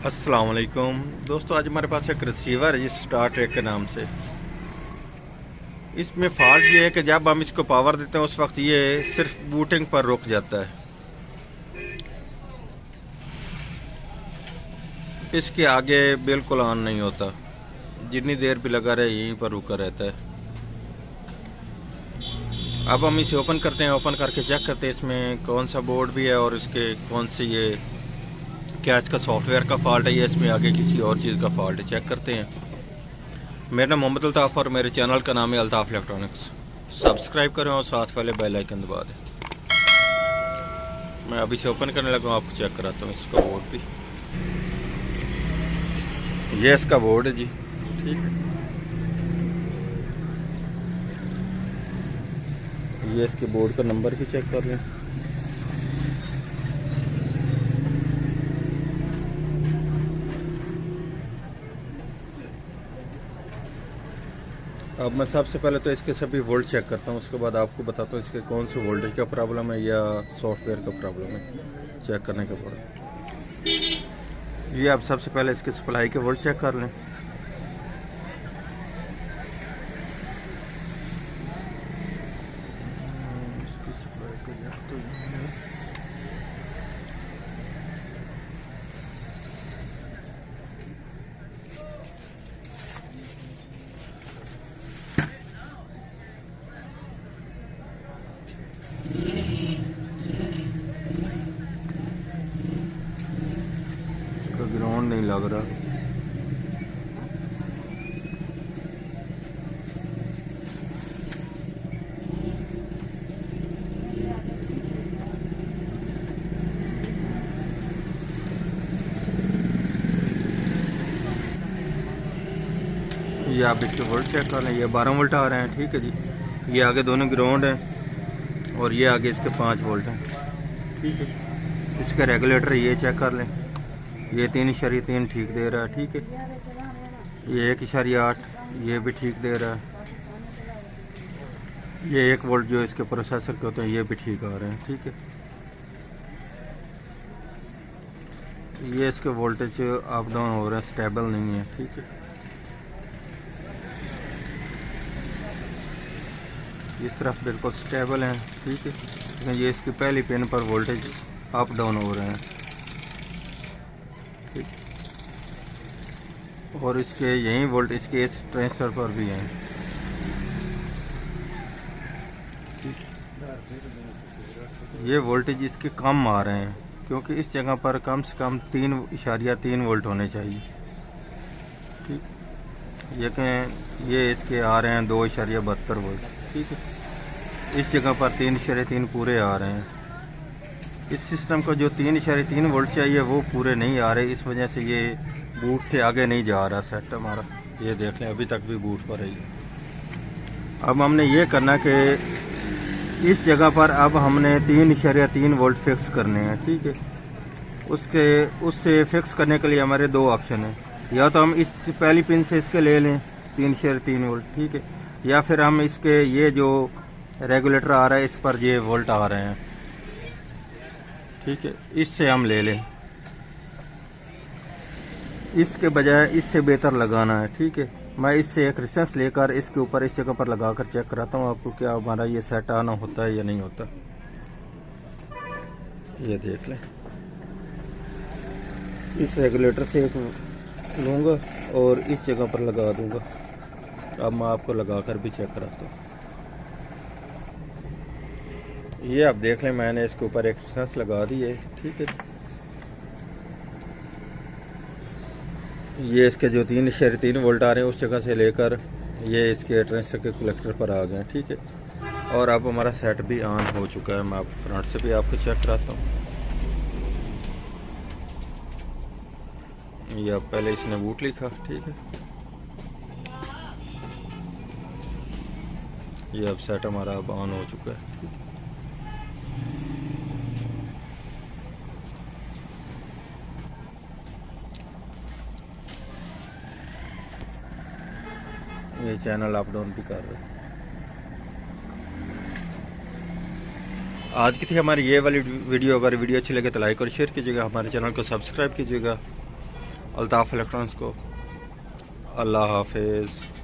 अस्सलाम वालेकुम दोस्तों, आज हमारे पास एक रिसीवर है स्टार ट्रैक के नाम से। इसमें फॉल्ट ये है कि जब हम इसको पावर देते हैं उस वक्त ये सिर्फ बूटिंग पर रुक जाता है। इसके आगे बिल्कुल ऑन नहीं होता, जितनी देर भी लगा रहे यहीं पर रुका रहता है। अब हम इसे ओपन करते हैं, ओपन करके चेक करते हैं इसमें कौन सा बोर्ड भी है और इसके कौन से ये क्या इसका सॉफ्टवेयर का फॉल्ट है या इसमें आगे किसी और चीज़ का फॉल्ट है, चेक करते हैं। मेरा नाम मोहम्मद अल्ताफ़ और मेरे चैनल का नाम है अल्ताफ़ इलेक्ट्रॉनिक्स। सब्सक्राइब करें और साथ वाले बेल आइकन दबा दें। मैं अभी से ओपन करने लगा हूँ, आपको चेक कराता हूँ इसका बोर्ड भी। ये इसका बोर्ड है जी, ठीक है। ये इसके बोर्ड का नंबर भी चेक कर लें। अब मैं सबसे पहले तो इसके सभी वोल्ट चेक करता हूँ, उसके बाद आपको बताता हूँ इसके कौन से वोल्टेज का प्रॉब्लम है या सॉफ्टवेयर का प्रॉब्लम है, चेक करने के बाद। ये आप सबसे पहले इसके सप्लाई के वोल्ट चेक कर लें। इसकी सप्लाई का जग तो ग्राउंड नहीं लग रहा। ये आप इसके वोल्ट चेक कर लें, ये 12 वोल्ट आ रहे हैं, ठीक है जी। ये आगे दोनों ग्राउंड हैं और ये आगे इसके 5 वोल्ट हैं, ठीक है। इसका रेगुलेटर ये चेक कर लें, ये 3.3 ठीक दे रहा है, ठीक है। ये 1.8 ये भी ठीक दे रहा है। ये 1 वोल्ट जो इसके प्रोसेसर के होते हैं ये भी ठीक आ रहे हैं, ठीक है। ये इसके वोल्टेज अप डाउन हो रहे हैं, स्टेबल नहीं है, ठीक है। इस तरफ बिल्कुल स्टेबल है, ठीक है, लेकिन ये इसकी पहली पिन पर वोल्टेज अप डाउन हो रहे हैं, ठीक। और इसके यही वोल्ट इसके इस ट्रांजिस्टर पर भी हैं। ये वोल्टेज इसके कम आ रहे हैं क्योंकि इस जगह पर कम से कम 3.3 वोल्ट होने चाहिए, ठीक। ये इसके आ रहे हैं 2.72 वोल्ट, ठीक है। इस जगह पर 3.3 पूरे आ रहे हैं। इस सिस्टम को जो 3.3 वोल्ट चाहिए वो पूरे नहीं आ रहे, इस वजह से ये बूट से आगे नहीं जा रहा सेट हमारा। ये देख लें, अभी तक भी बूट पर है। अब हमने ये करना कि इस जगह पर अब हमने 3.3 वोल्ट फिक्स करने हैं, ठीक है। उससे फिक्स करने के लिए हमारे 2 ऑप्शन हैं, या तो हम इस पहली पिन से इसके ले लें 3.3 वोल्ट, ठीक है, या फिर हम इसके ये जो रेगुलेटर आ रहा है इस पर ये वोल्ट आ रहे हैं, ठीक है, इससे हम ले लें। इसके बजाय इससे बेहतर लगाना है, ठीक है। मैं इससे एक रेजिस्टेंस लेकर इसके ऊपर इस जगह पर लगाकर चेक कराता हूँ आपको क्या हमारा ये सेट आना होता है या नहीं होता। ये देख लें, इस रेगुलेटर से एक लूँगा और इस जगह पर लगा दूँगा। अब मैं आपको लगाकर भी चेक कराता हूँ। ये आप देख लें, मैंने इसके ऊपर एक रेजिस्टेंस लगा दी है, ठीक है। ये इसके जो 3.3 वोल्ट आ रहे हैं उस जगह से लेकर ये इसके ट्रांजिस्टर के कलेक्टर पर आ गए, ठीक है। और अब हमारा सेट भी ऑन हो चुका है। मैं आप फ्रंट से भी आपको चेक कराता हूँ। ये अब पहले इसने बूट लिखा, ठीक है। ये अब सेट हमारा अब ऑन हो चुका है, ठीक है। ये चैनल अप डाउन भी कर रहे हैं। आज की थी हमारी ये वाली वीडियो। अगर वीडियो अच्छी लगे तो लाइक और शेयर कीजिएगा, हमारे चैनल को सब्सक्राइब कीजिएगा। अल्ताफ़ इलेक्ट्रॉनिक्स को। अल्लाह हाफिज़।